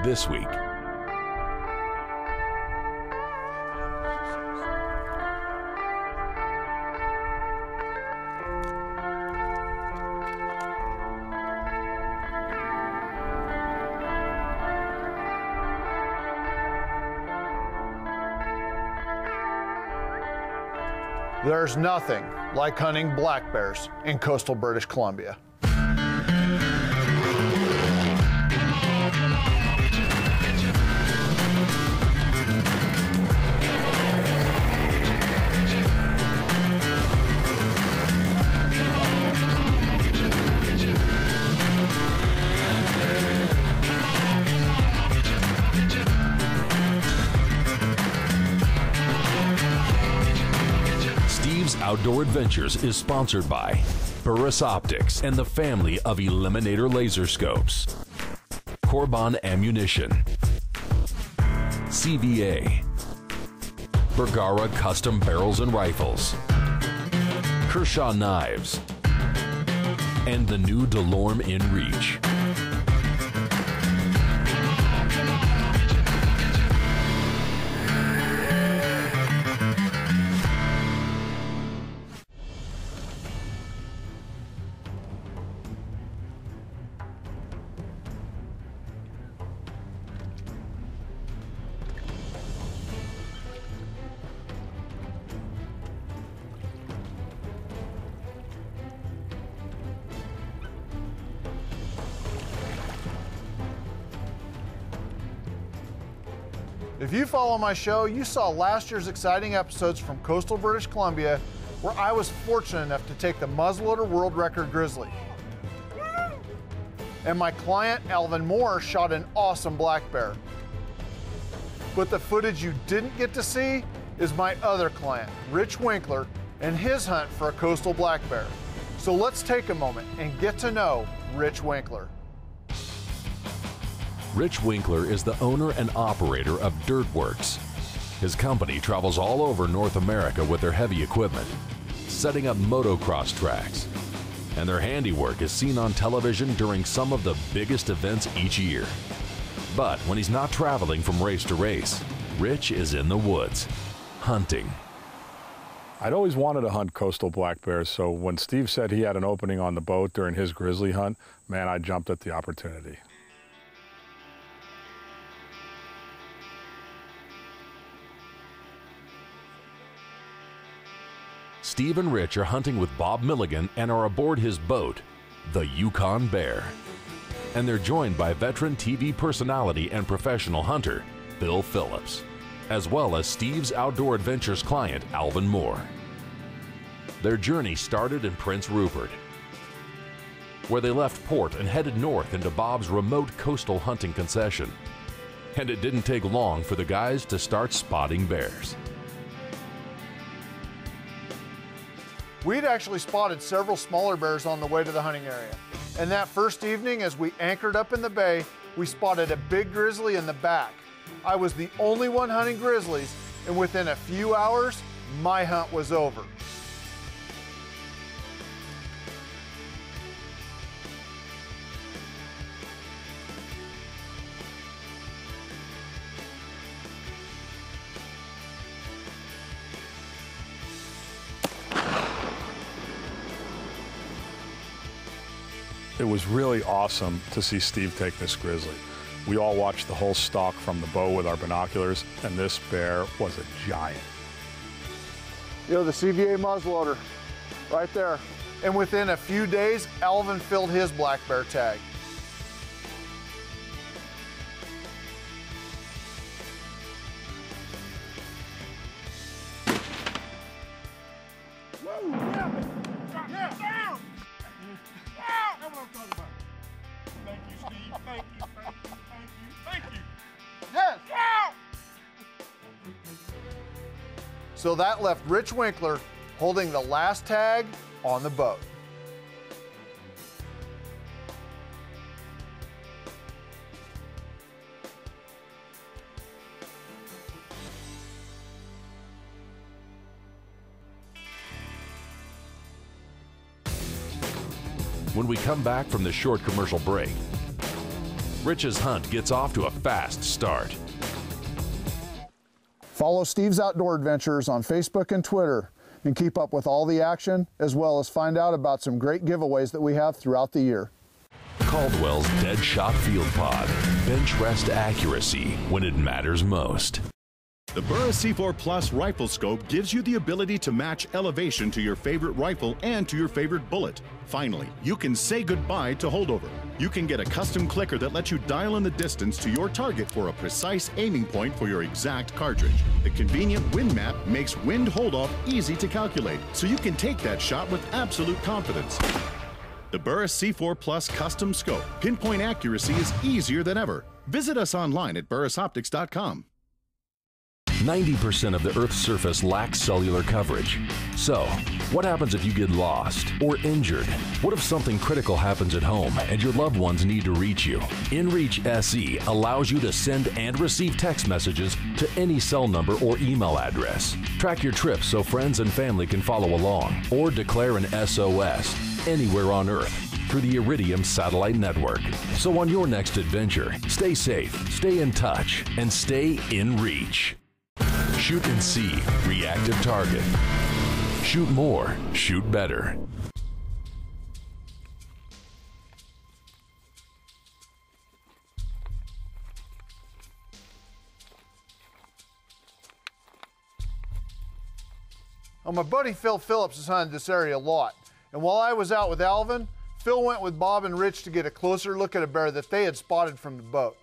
this week. There's nothing like hunting black bears in coastal British Columbia. Outdoor Adventures is sponsored by Burris Optics and the family of Eliminator laser scopes, Corbon Ammunition, CVA, Bergara Custom Barrels and Rifles, Kershaw Knives, and the new DeLorme InReach. If you follow my show, you saw last year's exciting episodes from coastal British Columbia where I was fortunate enough to take the muzzleloader world record grizzly. And my client, Alvin Moore, shot an awesome black bear. But the footage you didn't get to see is my other client, Rich Winkler, and his hunt for a coastal black bear. So let's take a moment and get to know Rich Winkler. Rich Winkler is the owner and operator of Dirtworks. His company travels all over North America with their heavy equipment, setting up motocross tracks. And their handiwork is seen on television during some of the biggest events each year. But when he's not traveling from race to race, Rich is in the woods, hunting. I'd always wanted to hunt coastal black bears, so when Steve said he had an opening on the boat during his grizzly hunt, man, I jumped at the opportunity. Steve and Rich are hunting with Bob Milligan and are aboard his boat, the Yukon Bear. And they're joined by veteran TV personality and professional hunter, Phil Phillips, as well as Steve's Outdoor Adventures client, Alvin Moore. Their journey started in Prince Rupert, where they left port and headed north into Bob's remote coastal hunting concession. And it didn't take long for the guys to start spotting bears. We'd actually spotted several smaller bears on the way to the hunting area. And that first evening, as we anchored up in the bay, we spotted a big grizzly in the back. I was the only one hunting grizzlies, and within a few hours, my hunt was over. It was really awesome to see Steve take this grizzly. We all watched the whole stalk from the bow with our binoculars, and this bear was a giant. You know, the CVA muzzleloader, right there. And within a few days, Alvin filled his black bear tag. So that left Rich Winkler holding the last tag on the boat. When we come back from the short commercial break, Rich's hunt gets off to a fast start. Follow Steve's Outdoor Adventures on Facebook and Twitter and keep up with all the action, as well as find out about some great giveaways that we have throughout the year. Caldwell's Dead Shot Field Pod. Bench rest accuracy when it matters most. The Burris C4 Plus rifle scope gives you the ability to match elevation to your favorite rifle and to your favorite bullet. Finally, you can say goodbye to holdover. You can get a custom clicker that lets you dial in the distance to your target for a precise aiming point for your exact cartridge. The convenient wind map makes wind hold-off easy to calculate, so you can take that shot with absolute confidence. The Burris C4 Plus custom scope. Pinpoint accuracy is easier than ever. Visit us online at burrisoptics.com. 90% of the Earth's surface lacks cellular coverage. So, what happens if you get lost or injured? What if something critical happens at home and your loved ones need to reach you? InReach SE allows you to send and receive text messages to any cell number or email address. Track your trips so friends and family can follow along, or declare an SOS anywhere on Earth through the Iridium satellite network. So on your next adventure, stay safe, stay in touch, and stay in reach. Shoot and see, reactive target. Shoot more, shoot better. Well, my buddy Phil Phillips has hunted this area a lot. And while I was out with Alvin, Phil went with Bob and Rich to get a closer look at a bear that they had spotted from the boat.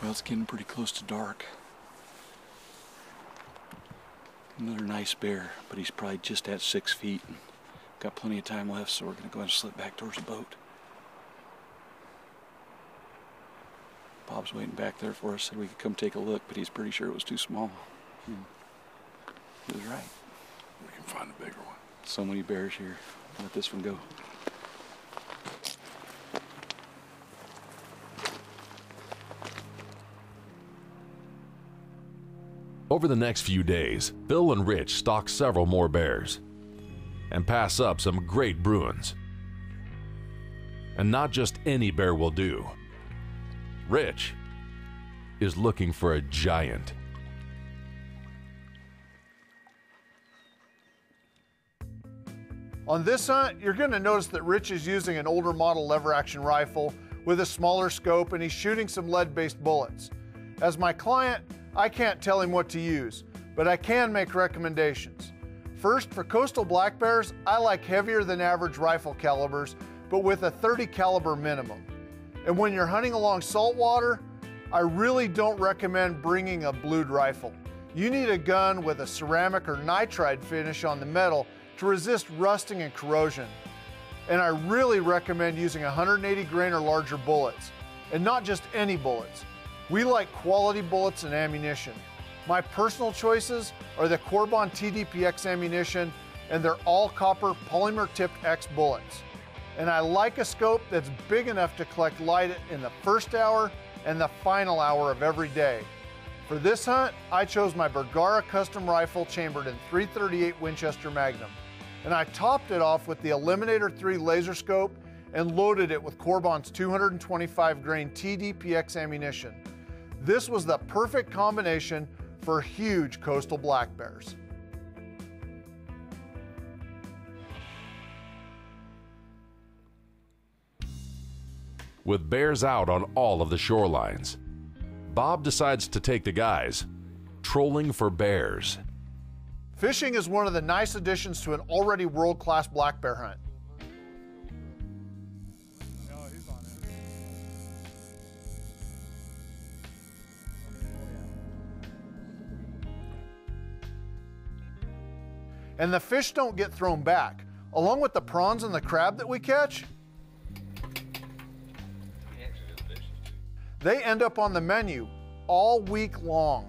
Well, it's getting pretty close to dark. Another nice bear, but he's probably just at 6 feet. Got plenty of time left, so we're going to go ahead and slip back towards the boat. Bob's waiting back there for us, said we could come take a look, but he's pretty sure it was too small. He was right. We can find a bigger one. So many bears here. Let this one go. Over the next few days, Phil and Rich stalk several more bears and pass up some great bruins. And not just any bear will do. Rich is looking for a giant. On this hunt, you're going to notice that Rich is using an older model lever-action rifle with a smaller scope, and he's shooting some lead-based bullets. As my client, I can't tell him what to use, but I can make recommendations. First, for coastal black bears, I like heavier than average rifle calibers, but with a 30 caliber minimum. And when you're hunting along saltwater, I really don't recommend bringing a blued rifle. You need a gun with a ceramic or nitride finish on the metal to resist rusting and corrosion. And I really recommend using 180 grain or larger bullets, and not just any bullets. We like quality bullets and ammunition. My personal choices are the Corbon TDPX ammunition, and they're all copper polymer tipped X bullets. And I like a scope that's big enough to collect light in the first hour and the final hour of every day. For this hunt, I chose my Bergara custom rifle chambered in .338 Winchester Magnum. And I topped it off with the Eliminator 3 laser scope and loaded it with Corbon's 225 grain TDPX ammunition. This was the perfect combination for huge coastal black bears. With bears out on all of the shorelines, Bob decides to take the guys trolling for bears. Fishing is one of the nice additions to an already world-class black bear hunt. And the fish don't get thrown back. Along with the prawns and the crab that we catch, They end up on the menu all week long.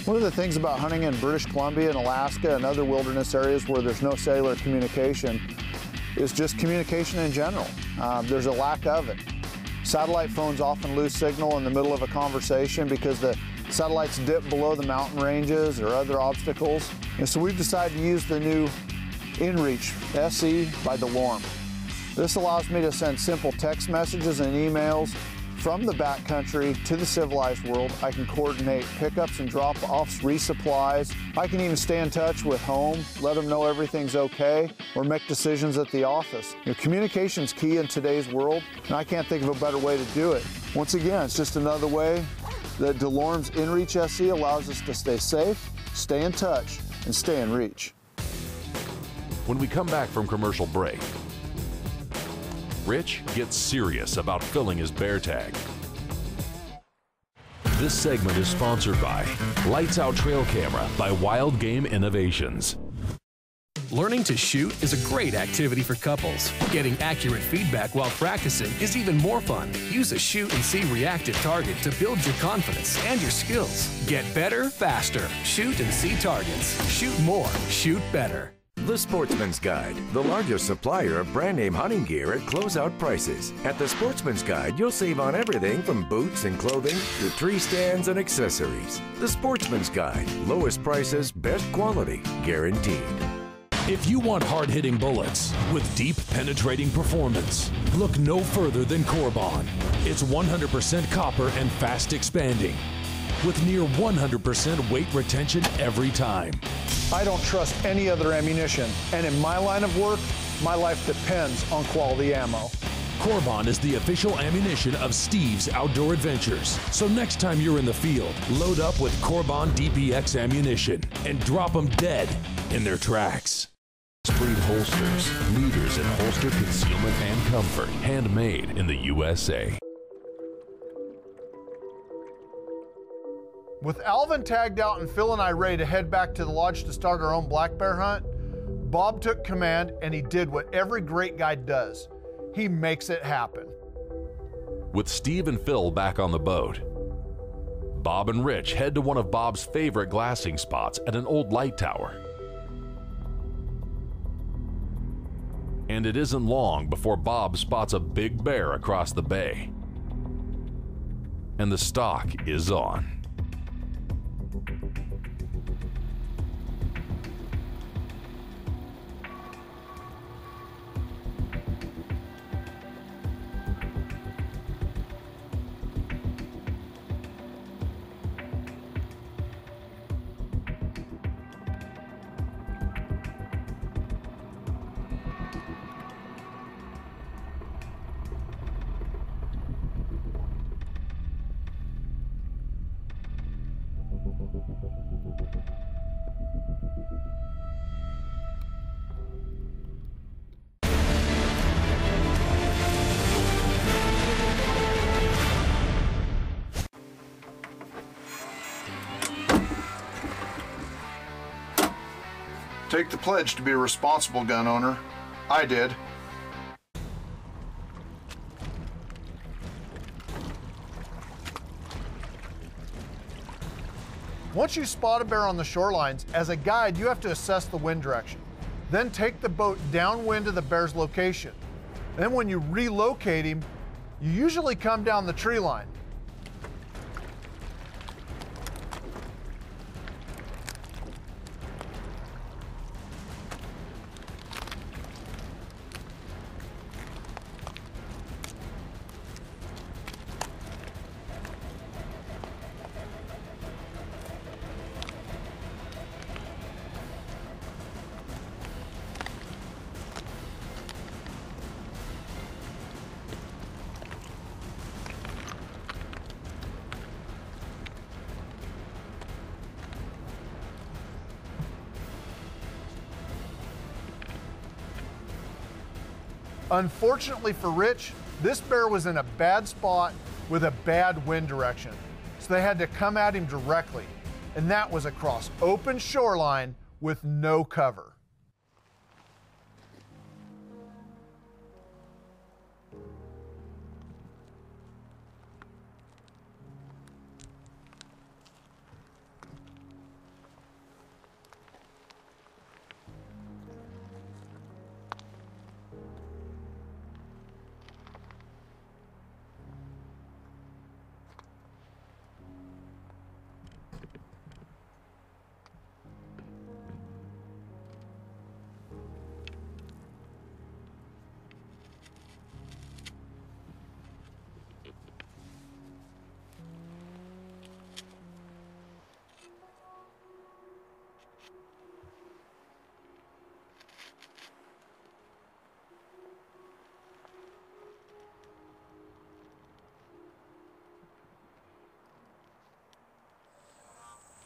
One of the things about hunting in British Columbia and Alaska and other wilderness areas where there's no cellular communication is just communication in general. There's a lack of it. Satellite phones often lose signal in the middle of a conversation because the satellites dip below the mountain ranges or other obstacles. And so we've decided to use the new inReach SE by DeLorme. This allows me to send simple text messages and emails from the backcountry to the civilized world. I can coordinate pickups and drop-offs, resupplies. I can even stay in touch with home, let them know everything's okay, or make decisions at the office. Communication's key in today's world, and I can't think of a better way to do it. Once again, it's just another way that DeLorme's inReach SE allows us to stay safe, stay in touch, and stay in reach. When we come back from commercial break, Rich gets serious about filling his bear tag. This segment is sponsored by Lights Out Trail Camera by Wild Game Innovations. Learning to shoot is a great activity for couples. Getting accurate feedback while practicing is even more fun. Use a Shoot and See reactive target to build your confidence and your skills. Get better, faster. Shoot and See targets. Shoot more. Shoot better. The Sportsman's Guide, the largest supplier of brand name hunting gear at closeout prices. At the Sportsman's Guide, you'll save on everything from boots and clothing to tree stands and accessories. The Sportsman's Guide, lowest prices, best quality, guaranteed. If you want hard-hitting bullets with deep penetrating performance, look no further than Corbon. It's 100% copper and fast expanding, with near 100% weight retention every time. I don't trust any other ammunition, and in my line of work, my life depends on quality ammo. Corbon is the official ammunition of Steve's Outdoor Adventures. So next time you're in the field, load up with Corbon DPX ammunition and drop them dead in their tracks. Breed holsters, leaders in holster concealment and comfort, handmade in the USA. With Alvin tagged out and Phil and I ready to head back to the lodge to start our own black bear hunt, Bob took command and he did what every great guide does. He makes it happen. With Steve and Phil back on the boat, Bob and Rich head to one of Bob's favorite glassing spots at an old light tower. And it isn't long before Bob spots a big bear across the bay. And the stock is on. Take the pledge to be a responsible gun owner. I did. Once you spot a bear on the shorelines, as a guide, you have to assess the wind direction. Then take the boat downwind to the bear's location. Then when you relocate him, you usually come down the tree line. Unfortunately for Rich, This bear was in a bad spot with a bad wind direction, so they had to come at him directly, and that was across open shoreline with no cover.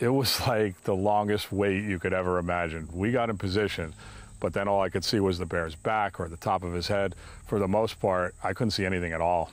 It was like the longest wait you could ever imagine. We got in position, but then all I could see was the bear's back or the top of his head. For the most part, I couldn't see anything at all.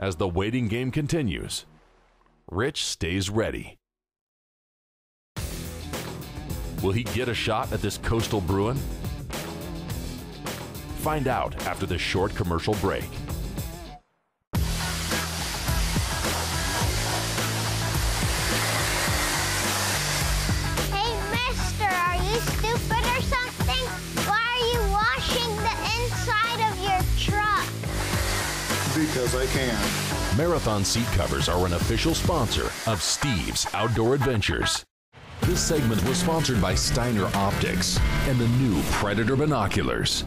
As the waiting game continues, Rich stays ready. Will he get a shot at this coastal Bruin? Find out after this short commercial break. Hey, mister, are you stupid or something? Why are you washing the inside of your truck? Because I can. Marathon seat covers are an official sponsor of Steve's Outdoor Adventures. This segment was sponsored by Steiner Optics and the new Predator binoculars.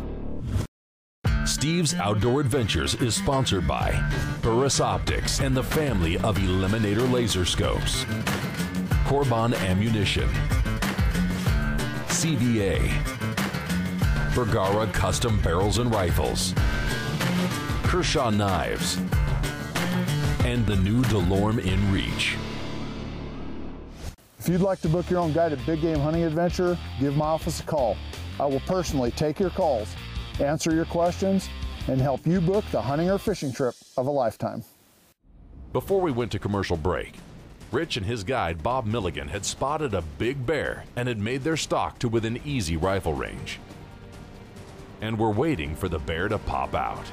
Steve's Outdoor Adventures is sponsored by Burris Optics and the family of Eliminator laser scopes, Corbon Ammunition, CVA, Bergara Custom Barrels and Rifles, Kershaw Knives, and the new DeLorme InReach. If you'd like to book your own guided big game hunting adventure, give my office a call. I will personally take your calls, answer your questions, and help you book the hunting or fishing trip of a lifetime. Before we went to commercial break, Rich and his guide Bob Milligan had spotted a big bear and had made their stalk to within easy rifle range. And were waiting for the bear to pop out.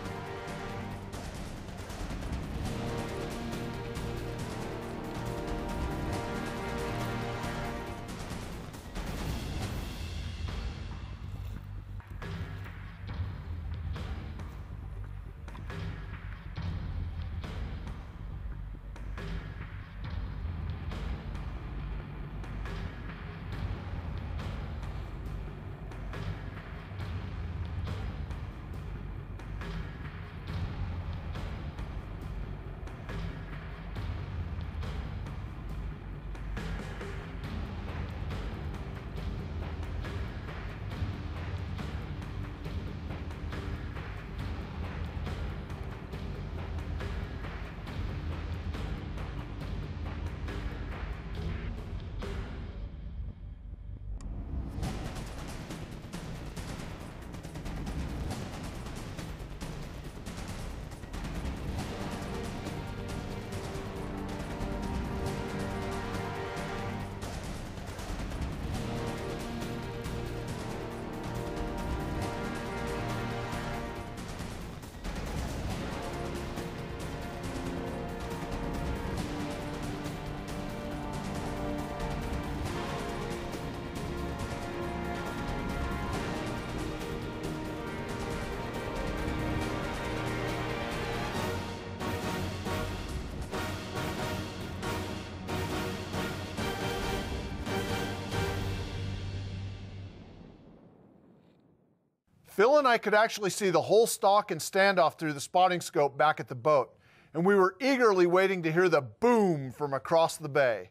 Phil and I could actually see the whole stalk and standoff through the spotting scope back at the boat, and we were eagerly waiting to hear the boom from across the bay.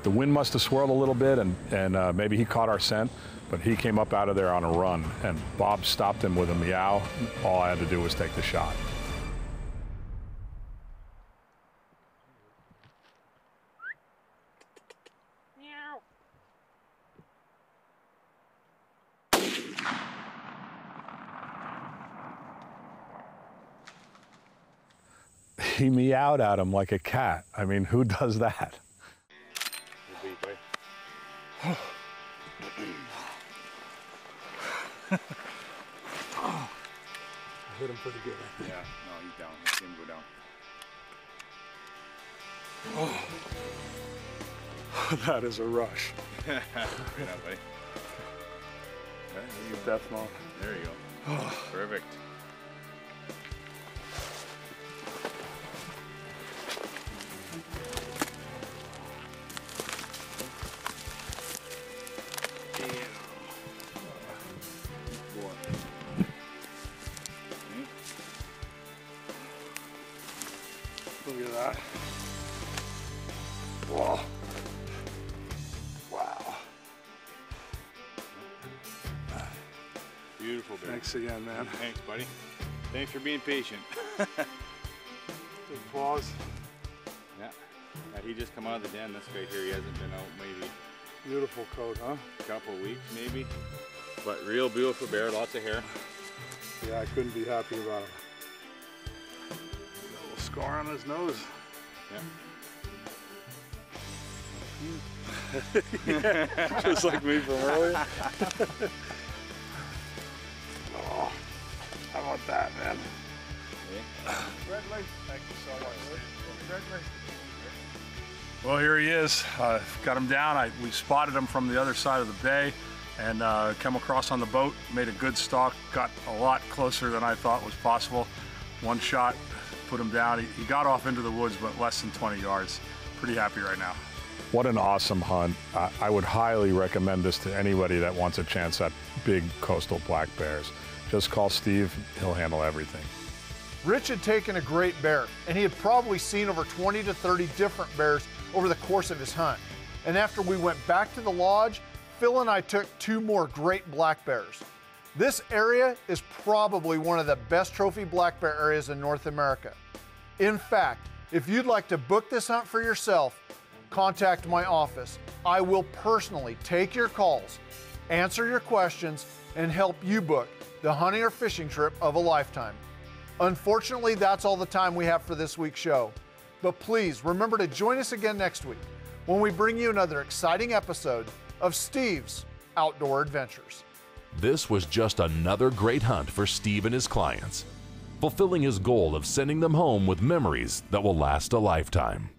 The wind must have swirled a little bit, and maybe he caught our scent, but he came up out of there on a run, and Bob stopped him with a meow. All I had to do was take the shot. He meowed at him like a cat. I mean, who does that? I hit him pretty good. Yeah, no, he's down. Let's see him go down. Oh. That is a rush. Right on, buddy. Death mode. There you go. Perfect. Look at that. Whoa. Wow. Beautiful bear. Thanks again, man. Thanks, buddy. Thanks for being patient. Big applause. Yeah. He just come out of the den. This guy here, he hasn't been out maybe Beautiful coat, huh? a couple weeks, maybe. But real beautiful bear, lots of hair. Yeah, I couldn't be happy about him. Got a little scar on his nose. Yeah. Just like me from earlier. Oh, how about that, man? Congratulations. Thank you so much. Congratulations. Well, here he is. Got him down. We spotted him from the other side of the bay and come across on the boat, made a good stalk, got a lot closer than I thought was possible. One shot, put him down. He got off into the woods, but less than 20 yards. Pretty happy right now. What an awesome hunt. I would highly recommend this to anybody that wants a chance at big coastal black bears. Just call Steve, he'll handle everything. Rich had taken a great bear, and he had probably seen over 20 to 30 different bears over the course of his hunt. And after we went back to the lodge, Phil and I took 2 more great black bears. This area is probably one of the best trophy black bear areas in North America. In fact, if you'd like to book this hunt for yourself, contact my office. I will personally take your calls, answer your questions, and help you book the hunting or fishing trip of a lifetime. Unfortunately, that's all the time we have for this week's show. But please remember to join us again next week when we bring you another exciting episode of Steve's Outdoor Adventures. This was just another great hunt for Steve and his clients, fulfilling his goal of sending them home with memories that will last a lifetime.